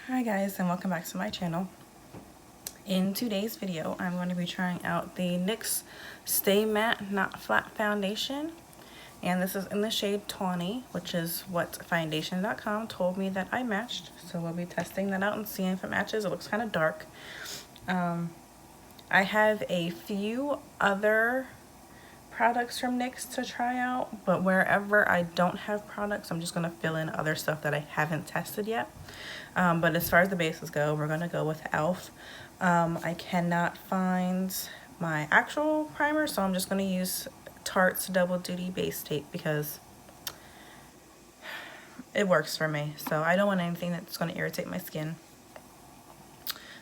Hi guys, and welcome back to my channel. In today's video, I'm going to be trying out the NYX Stay Matte Not Flat Foundation. And this is in the shade 20, which is what foundation.com told me that I matched. So we'll be testing that out and seeing if it matches. It looks kind of dark. I have a few other products from NYX to try out, but wherever I don't have products, I'm just going to fill in other stuff that I haven't tested yet. But as far as the bases go, we're going to go with e.l.f. I cannot find my actual primer, so I'm just going to use Tarte's Double Duty Base Tape because it works for me. So I don't want anything that's going to irritate my skin.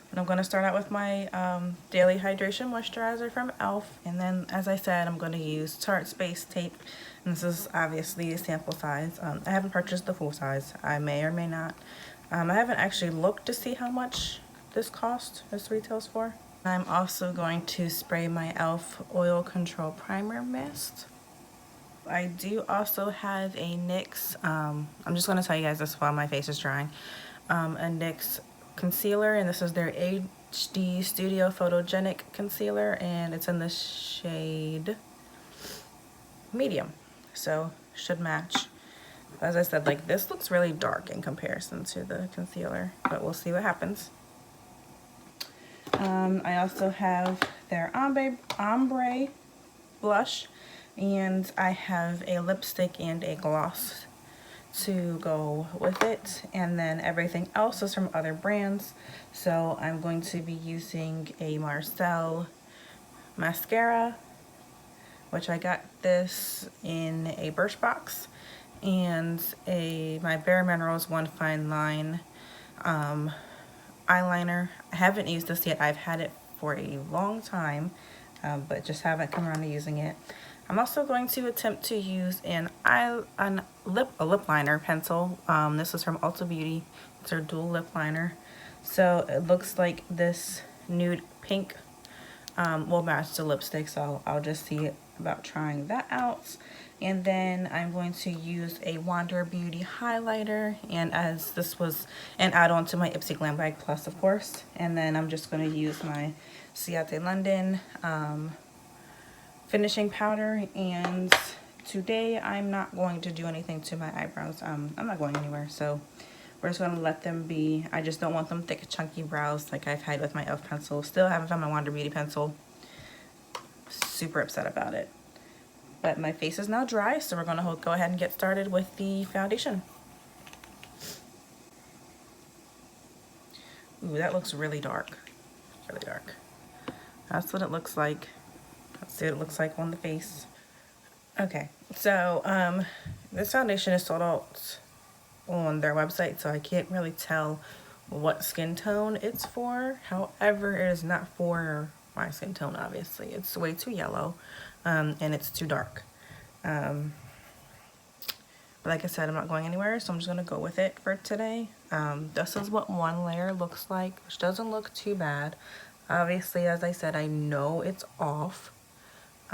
But I'm going to start out with my Daily Hydration Moisturizer from e.l.f. And then, as I said, I'm going to use Tarte's Base Tape. And this is obviously a sample size. I haven't purchased the full size. I may or may not. I haven't actually looked to see how much this retails for. I'm also going to spray my e.l.f. Oil Control Primer Mist. I do also have a NYX, I'm just going to tell you guys this while my face is drying, a NYX concealer, and this is their HD Studio Photogenic Concealer, and it's in the shade medium, so should match. As I said, like, this looks really dark in comparison to the concealer, but we'll see what happens. I also have their ombre blush, and I have a lipstick and a gloss to go with it, and then everything else is from other brands. So I'm going to be using a Marcel mascara, which I got this in a Birchbox, and my Bare Minerals One Fine Line eyeliner. I haven't used this yet. I've had it for a long time, but just haven't come around to using it. I'm also going to attempt to use a lip liner pencil. This is from Ulta Beauty. It's their dual lip liner. So it looks like this nude pink will match the lipstick, so I'll just see about trying that out. And then I'm going to use a Wander Beauty highlighter, and as this was an add-on to my Ipsy Glam Bag Plus, of course. And then I'm just going to use my Ciate London finishing powder, and today I'm not going to do anything to my eyebrows. I'm not going anywhere, so we're just going to let them be. I just don't want them thick, chunky brows like I've had with my e.l.f. pencil. Still haven't found my Wander Beauty pencil. Super upset about it. But my face is now dry, so we're going to go ahead and get started with the foundation. Ooh, that looks really dark. Really dark. That's what it looks like. Let's see what it looks like on the face. Okay, so this foundation is sold out on their website, so I can't really tell what skin tone it's for. However, it is not for my skin tone, obviously. It's way too yellow, and it's too dark. But like I said, I'm not going anywhere, so I'm just going to go with it for today. This is what one layer looks like, which doesn't look too bad. Obviously, as I said, I know it's off.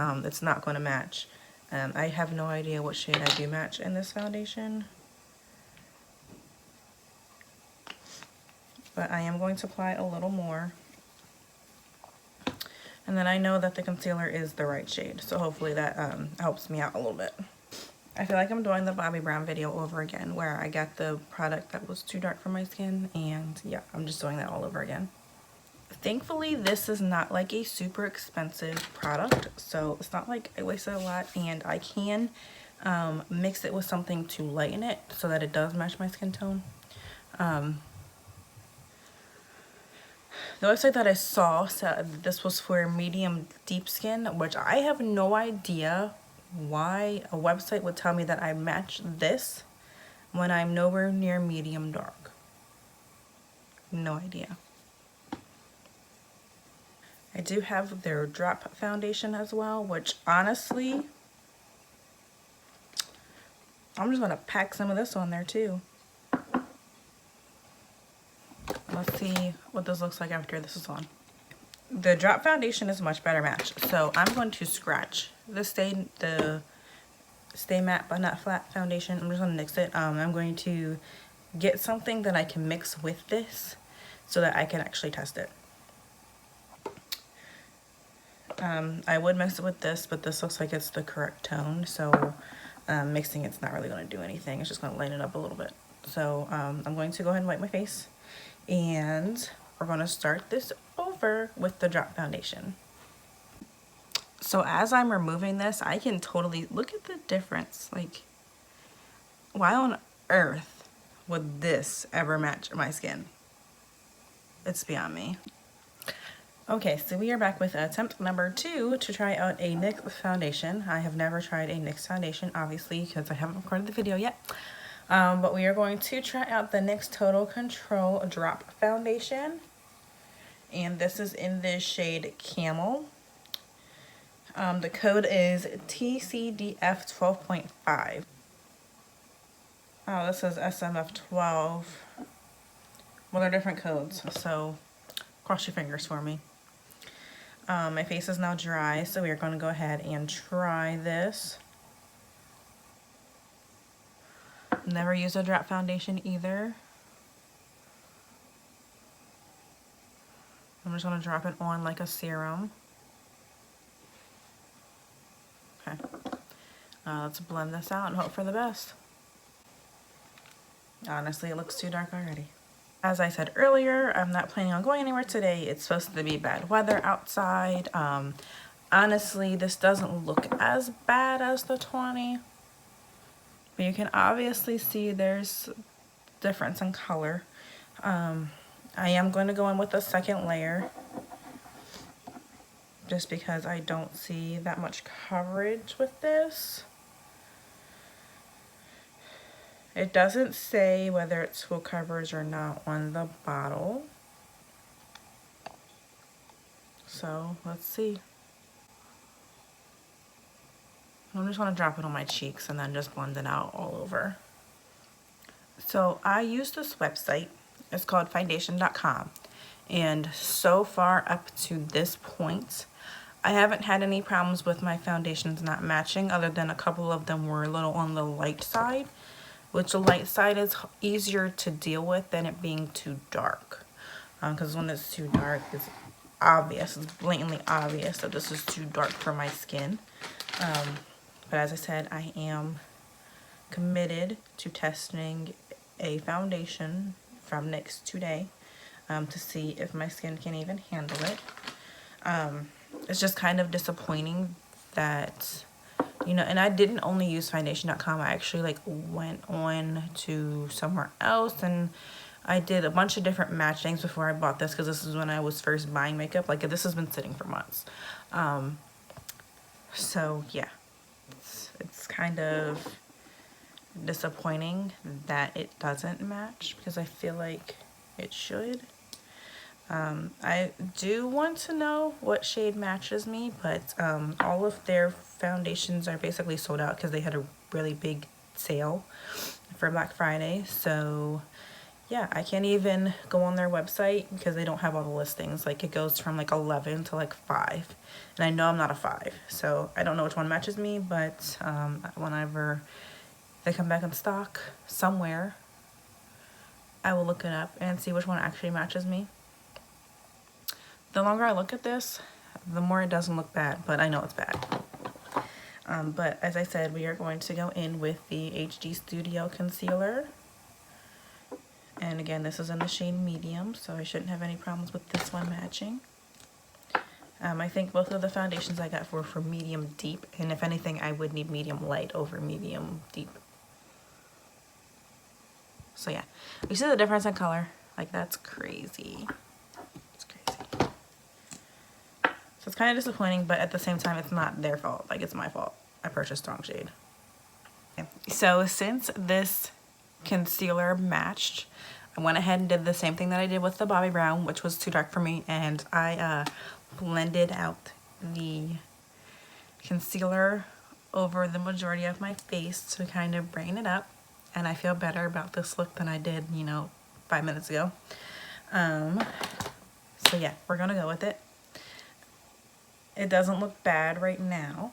It's not going to match. I have no idea what shade I do match in this foundation. But I am going to apply a little more. And then I know that the concealer is the right shade, so hopefully that helps me out a little bit. I feel like I'm doing the Bobbi Brown video over again, where I got the product that was too dark for my skin, and yeah, I'm just doing that all over again. Thankfully, this is not like a super expensive product, so it's not like I wasted a lot, and I can mix it with something to lighten it so that it does match my skin tone. The website that I saw said this was for medium deep skin, which I have no idea why a website would tell me that I match this when I'm nowhere near medium dark. No idea. I do have their drop foundation as well, which honestly, I'm just going to pack some of this on there too. Let's see what this looks like after this is on. The drop foundation is a much better match, so I'm going to scratch the Stay Matte but Not Flat foundation. I'm just going to mix it. I'm going to get something that I can mix with this so that I can actually test it. I would mix it with this, but this looks like it's the correct tone, so mixing it's not really going to do anything. It's just going to lighten it up a little bit. So I'm going to go ahead and wipe my face, and we're going to start this over with the drop foundation. So as I'm removing this, I can totally look at the difference. Like, why on earth would this ever match my skin? It's beyond me. Okay, so we are back with attempt number 2 to try out a NYX foundation. I have never tried a NYX foundation, obviously, because I haven't recorded the video yet. But we are going to try out the NYX Total Control Drop Foundation. And this is in the shade Camel. The code is TCDF 12.5. Oh, this is SMF 12. Well, they're different codes, so cross your fingers for me. My face is now dry, so we are going to go ahead and try this. Never use a drop foundation either. I'm just going to drop it on like a serum. Okay. Let's blend this out and hope for the best. Honestly, it looks too dark already. As I said earlier, I'm not planning on going anywhere today. It's supposed to be bad weather outside. Honestly, this doesn't look as bad as the 20. But you can obviously see there's difference in color. I am going to go in with a second layer, just because I don't see that much coverage with this. It doesn't say whether it's full coverage or not on the bottle. So let's see. I'm just going to drop it on my cheeks and then just blend it out all over. So I use this website. It's called foundation.com. And so far up to this point, I haven't had any problems with my foundations not matching, other than a couple of them were a little on the light side, which the light side is easier to deal with than it being too dark. Because when it's too dark, it's obvious, it's blatantly obvious that this is too dark for my skin. But as I said, I am committed to testing a foundation from NYX today to see if my skin can even handle it. It's just kind of disappointing that, you know, and I didn't only use foundation.com. I actually like went on to somewhere else and I did a bunch of different matchings before I bought this, because this is when I was first buying makeup. Like, this has been sitting for months. So yeah, it's kind of disappointing that it doesn't match, because I feel like it should. I do want to know what shade matches me, but all of their foundations are basically sold out because they had a really big sale for Black Friday. So yeah, I can't even go on their website because they don't have all the listings. Like, it goes from like 11 to like 5, and I know I'm not a 5, so I don't know which one matches me. But whenever they come back in stock somewhere, I will look it up and see which one actually matches me. The longer I look at this, the more it doesn't look bad, but I know it's bad. But as I said, we are going to go in with the HD Studio Concealer. And again, this is in the shade medium, so I shouldn't have any problems with this one matching. I think both of the foundations I got were for medium deep, and if anything, I would need medium light over medium deep. So yeah, you see the difference in color? Like, that's crazy. It's crazy. So it's kind of disappointing, but at the same time, it's not their fault. Like, it's my fault. I purchased the wrong shade. Okay. So since this concealer matched, I went ahead and did the same thing that I did with the Bobbi Brown, which was too dark for me, and I blended out the concealer over the majority of my face to kind of brighten it up, and I feel better about this look than I did, you know, 5 minutes ago. So yeah, we're gonna go with it. It doesn't look bad right now.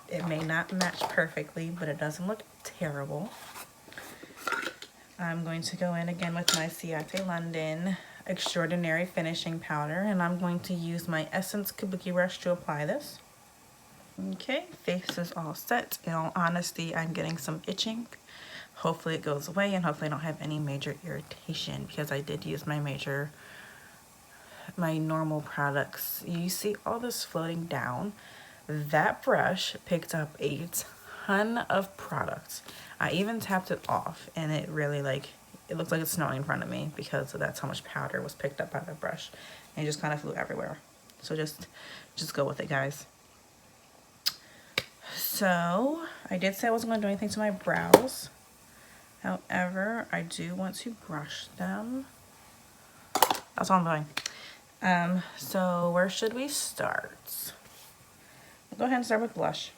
It may not match perfectly, but it doesn't look terrible. I'm going to go in again with my Ciate London Extraordinary Finishing Powder, and I'm going to use my Essence Kabuki brush to apply this. Okay, face is all set. In all honesty, I'm getting some itching. Hopefully it goes away, and hopefully I don't have any major irritation, because I did use my normal products. You see all this floating down. That brush picked up a ton of products. I even tapped it off, and it really it looks like it's snowing in front of me, because that's how much powder was picked up by the brush, and it just kind of flew everywhere. So just go with it, guys. So I did say I wasn't going to do anything to my brows. However, I do want to brush them. That's all I'm doing. So where should we start? We'll go ahead and start with blush.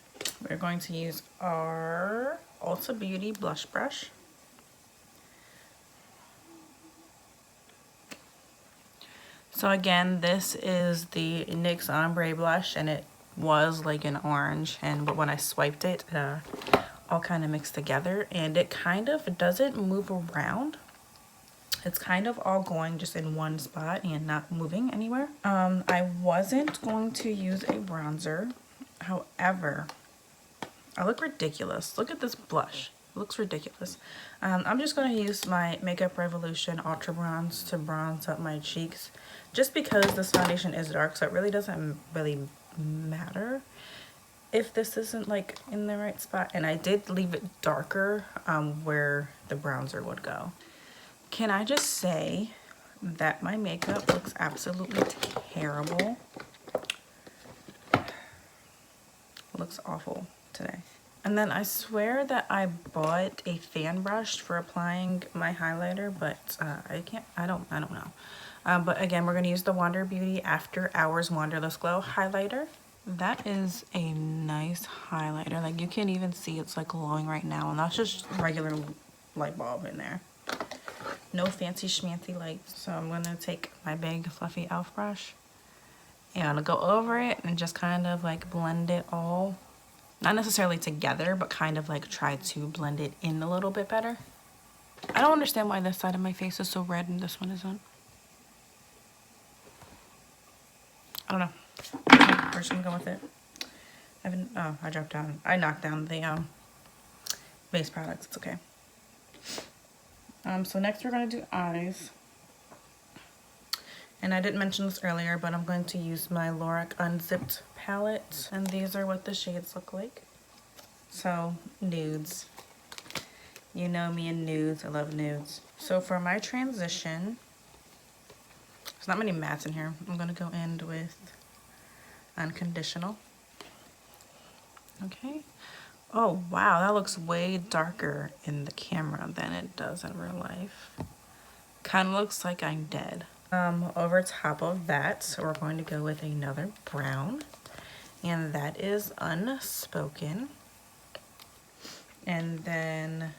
We're going to use our Ulta Beauty blush brush. So again, this is the NYX Ombre blush, and it was like an orange, but when I swiped it, all kind of mixed together, and it kind of doesn't move around. It's kind of all going just in one spot and not moving anywhere. I wasn't going to use a bronzer. However, I look ridiculous. Look at this blush. It looks ridiculous. I'm just going to use my Makeup Revolution Ultra Bronze to bronze up my cheeks, just because this foundation is dark, so it really doesn't really matter if this isn't like in the right spot. And I did leave it darker where the bronzer would go. Can I just say that my makeup looks absolutely terrible? It looks awful today. And then I swear that I bought a fan brush for applying my highlighter, but I don't know. But again, we're going to use the Wander Beauty After Hours Wanderlust Glow highlighter. That is a nice highlighter. Like, you can't even see it's like glowing right now, and that's just regular light bulb in there. No fancy schmancy lights. So I'm going to take my big fluffy e.l.f. brush and go over it and just kind of like blend it all. Not necessarily together, but kind of like try to blend it in a little bit better. I don't understand why this side of my face is so red and this one isn't. I don't know. We're just gonna go with it. I dropped down. I knocked down the base products. It's okay. So next we're gonna do eyes. And I didn't mention this earlier, but I'm going to use my Lorac Unzipped palette. And these are what the shades look like. So, nudes. You know me and nudes. I love nudes. So for my transition, there's not many mattes in here. I'm going to go in with Unconditional. Okay. Oh, wow. That looks way darker in the camera than it does in real life. Kind of looks like I'm dead. Over top of that, we're going to go with another brown, and that is Unspoken. And then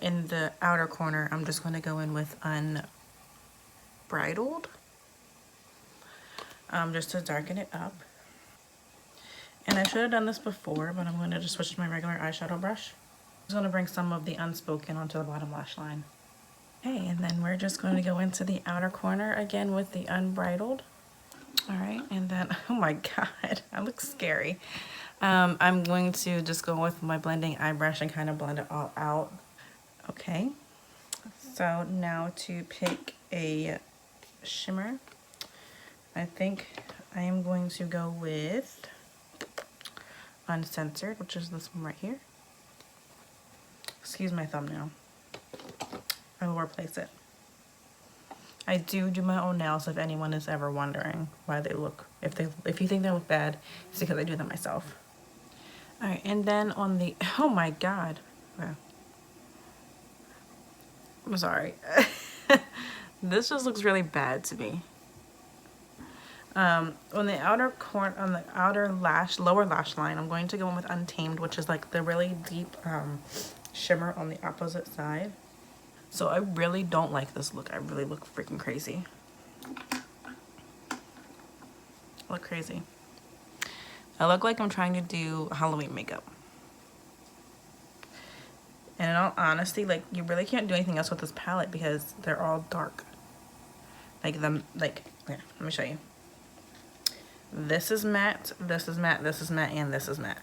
in the outer corner, I'm just going to go in with Unbridled, just to darken it up. And I should have done this before, but I'm going to just switch to my regular eyeshadow brush. I'm just going to bring some of the Unspoken onto the bottom lash line. Okay, and then we're just going to go into the outer corner again with the Unbridled. All right, and then, oh my God, that looks scary. I'm going to just go with my blending eye brush and kind of blend it all out. Okay, so now to pick a shimmer, I think I am going to go with Uncensored, which is this one right here. Excuse my thumbnail. I will replace it. I do my own nails, if anyone is ever wondering why they look, if you think they look bad, it's because I do them myself. All right, and then on the, oh my God. Wow. I'm sorry. This just looks really bad to me. On the outer corner, on the outer lower lash line, I'm going to go in with Untamed, which is like the really deep shimmer on the opposite side. So I really don't like this look. I really look freaking crazy. I look crazy. I look like I'm trying to do Halloween makeup. And in all honesty, like, you really can't do anything else with this palette because they're all dark. Like, here, let me show you. This is matte, this is matte, this is matte, and this is matte.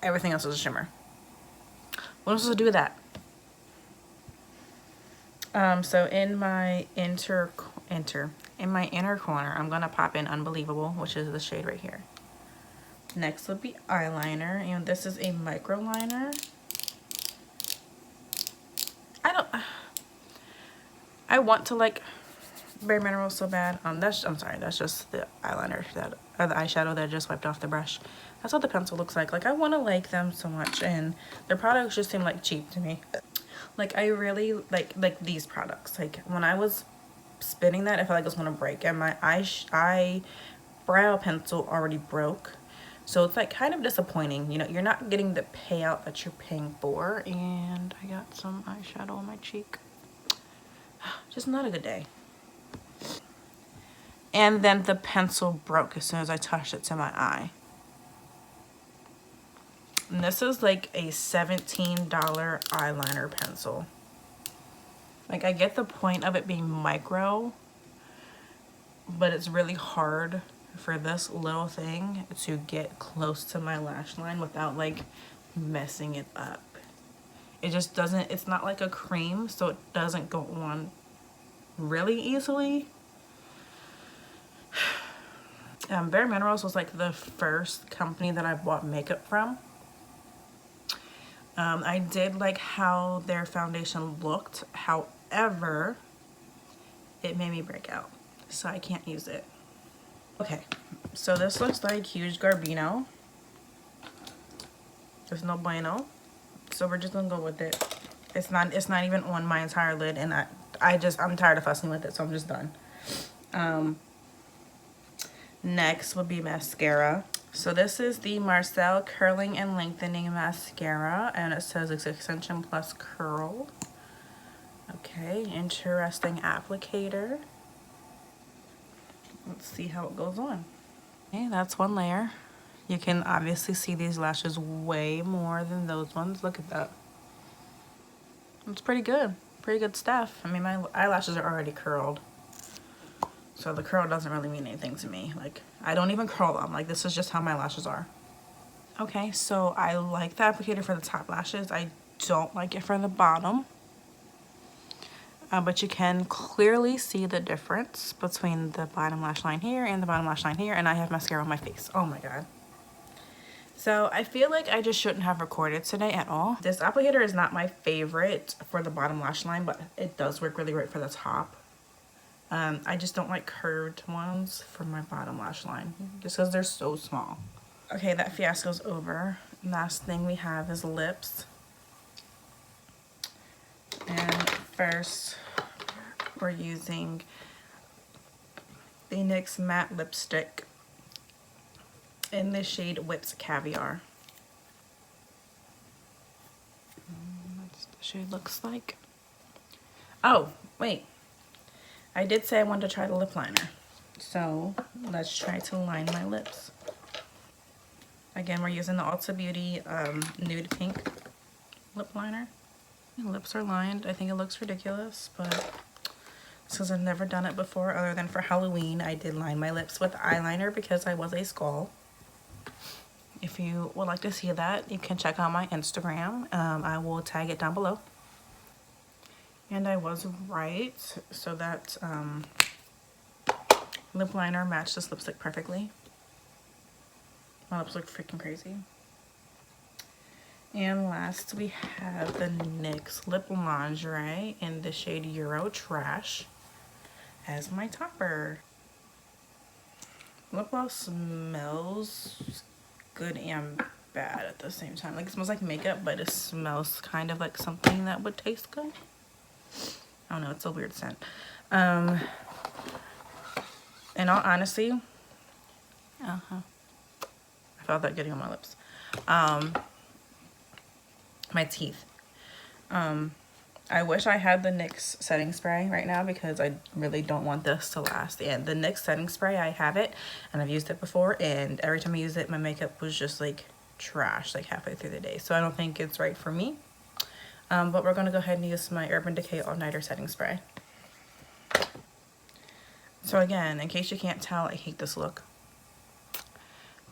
Everything else is a shimmer. What am I supposed to do with that? So in my inner corner, I'm gonna pop in Unbelievable, which is the shade right here. Next would be eyeliner, and this is a micro liner. I want to like Bare Minerals so bad. That's just the eyeliner or the eyeshadow that I just wiped off the brush. That's what the pencil looks like. Like, I want to like them so much, and their products just seem like cheap to me. Like, I really like these products. Like, when I was spinning that, I felt like it was gonna break, and my eyebrow pencil already broke. So it's like kind of disappointing. You know, you're not getting the payout that you're paying for. And I got some eyeshadow on my cheek. Just not a good day. And then the pencil broke as soon as I touched it to my eye. And this is like a $17 eyeliner pencil. Like, I get the point of it being micro, but it's really hard for this little thing to get close to my lash line without like messing it up. It just doesn't, it's not like a cream, so it doesn't go on really easily. Bare Minerals was like the first company that I bought makeup from. I did like how their foundation looked, however, it made me break out, so I can't use it. Okay, so this looks like Huge Garbino. There's no bueno, so we're just gonna go with it. It's not even on my entire lid, and I'm tired of fussing with it, so I'm just done. Next would be mascara. So this is the Marcel Curling and Lengthening Mascara, and it says it's extension plus curl. Okay, interesting applicator. Let's see how it goes on. Okay, that's one layer. You can obviously see these lashes way more than those ones. Look at that. It's pretty good. Pretty good stuff. I mean, my eyelashes are already curled, so the curl doesn't really mean anything to me. Like, I don't even curl them. Like, this is just how my lashes are. Okay, so I like the applicator for the top lashes. I don't like it for the bottom. But you can clearly see the difference between the bottom lash line here and the bottom lash line here, and I have mascara on my face. Oh my god. So I feel like I just shouldn't have recorded today at all. This applicator is not my favorite for the bottom lash line, but it does work really great for the top. I just don't like curved ones for my bottom lash line, just because they're so small. Okay, that fiasco's over. Last thing we have is lips. And first, we're using the NYX matte lipstick in the shade Whipped Caviar. That's what the shade looks like. Oh, wait. I did say I wanted to try the lip liner. So let's try to line my lips. Again, we're using the Ulta Beauty Nude Pink lip liner. My lips are lined. I think it looks ridiculous, but since I've never done it before other than for Halloween, I did line my lips with eyeliner because I was a skull. If you would like to see that, you can check out my Instagram. I will tag it down below. And I was right, so that lip liner matched this lipstick perfectly. My lips look freaking crazy. And last we have the NYX Lip Lingerie in the shade Euro Trash as my topper. Lip gloss smells good and bad at the same time. Like, it smells like makeup, but it smells kind of like something that would taste good. I don't know, it's a weird scent. In all honesty, I felt that getting on my lips. My teeth. I wish I had the NYX setting spray right now because I really don't want this to last. And the NYX setting spray, I have it and I've used it before, and every time I use it, my makeup was just like trash like halfway through the day. So I don't think it's right for me. But we're going to go ahead and use my Urban Decay All Nighter Setting Spray. So again, in case you can't tell, I hate this look.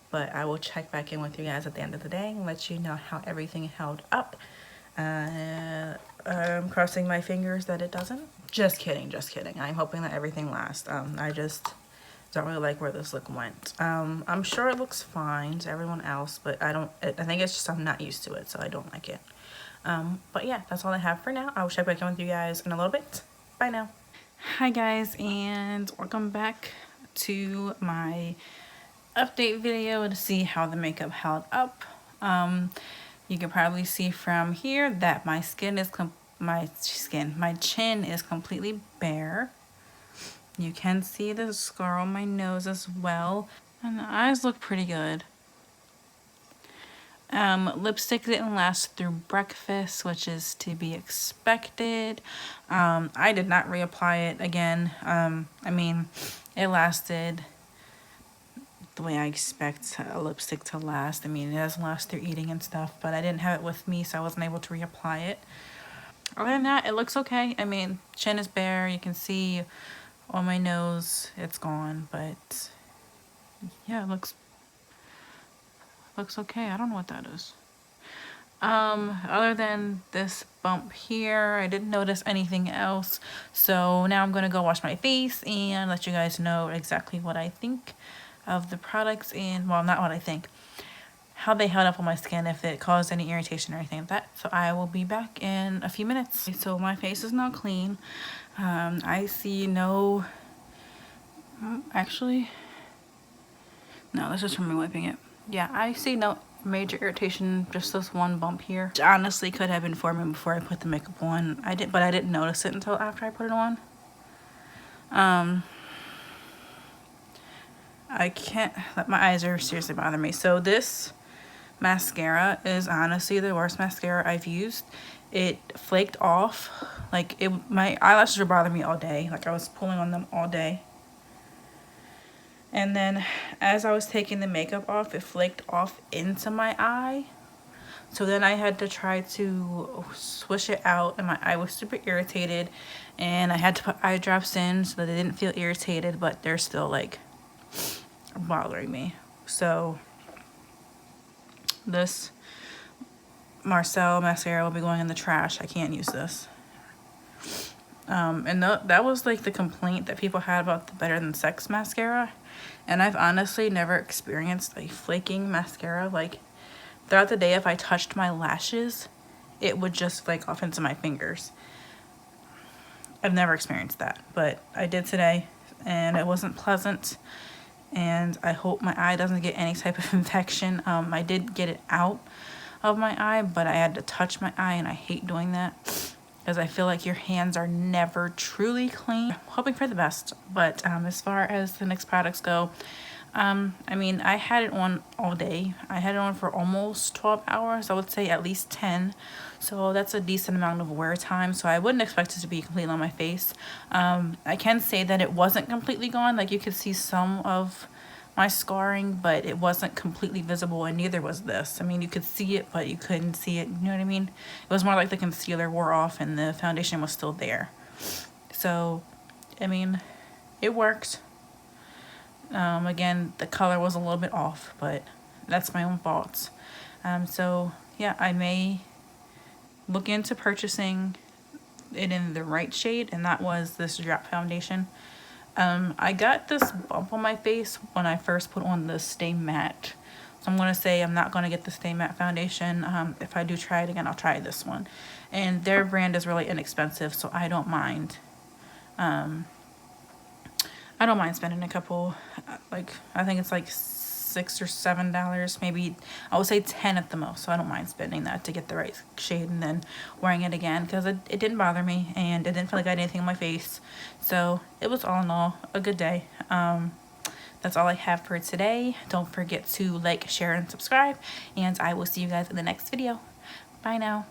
But I will check back in with you guys at the end of the day and let you know how everything held up. I'm crossing my fingers that it doesn't. Just kidding, just kidding. I'm hoping that everything lasts. I just don't really like where this look went. I'm sure it looks fine to everyone else, but I think it's just I'm not used to it, so I don't like it. But yeah, that's all I have for now. I will check back in with you guys in a little bit. Bye now. Hi guys, and welcome back to my update video to see how the makeup held up. You can probably see from here that my chin is completely bare. You can see the scar on my nose as well, and the eyes look pretty good. Lipstick didn't last through breakfast, which is to be expected. I did not reapply it again. I mean, it lasted the way I expect a lipstick to last. I mean, it doesn't last through eating and stuff, but I didn't have it with me, so I wasn't able to reapply it. Other than that, it looks okay. I mean, chin is bare. You can see on my nose it's gone, but yeah, it looks okay. I don't know what that is. Other than this bump here, I didn't notice anything else. So now I'm gonna go wash my face and let you guys know exactly what I think of the products, and well, not what I think, how they held up on my skin, if it caused any irritation or anything like that. So I will be back in a few minutes. So my face is now clean. I see no, actually, no, this is from me wiping it. Yeah, I see no major irritation, just this one bump here, which honestly could have been forming before I put the makeup on. But I didn't notice it until after I put it on. I can't, my eyes are seriously bothering me. So this mascara is honestly the worst mascara I've used. It flaked off. Like, my eyelashes were bothering me all day. Like, I was pulling on them all day. And then as I was taking the makeup off, it flaked off into my eye. So then I had to try to swish it out, and my eye was super irritated. And I had to put eye drops in so that it didn't feel irritated, but they're still like bothering me. So this Marcel mascara will be going in the trash. I can't use this. And that was like the complaint that people had about the Better Than Sex mascara. And I've honestly never experienced a flaking mascara. Like, throughout the day, if I touched my lashes, it would just flake off into my fingers. I've never experienced that, but I did today, and it wasn't pleasant. And I hope my eye doesn't get any type of infection. I did get it out of my eye, but I had to touch my eye, and I hate doing that because I feel like your hands are never truly clean. I'm hoping for the best, but as far as the NYX products go, I mean, I had it on all day. I had it on for almost 12 hours. I would say at least 10. So that's a decent amount of wear time. So I wouldn't expect it to be completely on my face. I can say that it wasn't completely gone. Like, you could see some of my scarring, but it wasn't completely visible, and neither was this. I mean, you could see it, but you couldn't see it. You know what I mean? It was more like the concealer wore off and the foundation was still there. So, I mean, it worked. Again, the color was a little bit off, but that's my own faults. So yeah, I may look into purchasing it in the right shade, and that was this drop foundation. I got this bump on my face when I first put on the Stay Matte. So I'm going to say I'm not going to get the Stay Matte foundation. If I do try it again, I'll try this one. And their brand is really inexpensive, so I don't mind. I don't mind spending a couple, like, I think it's like $6 or $7, maybe, I would say 10 at the most. So I don't mind spending that to get the right shade and then wearing it again, because it didn't bother me, and it didn't feel like I had anything on my face. So it was all in all a good day. That's all I have for today. Don't forget to like, share, and subscribe, and I will see you guys in the next video. Bye now.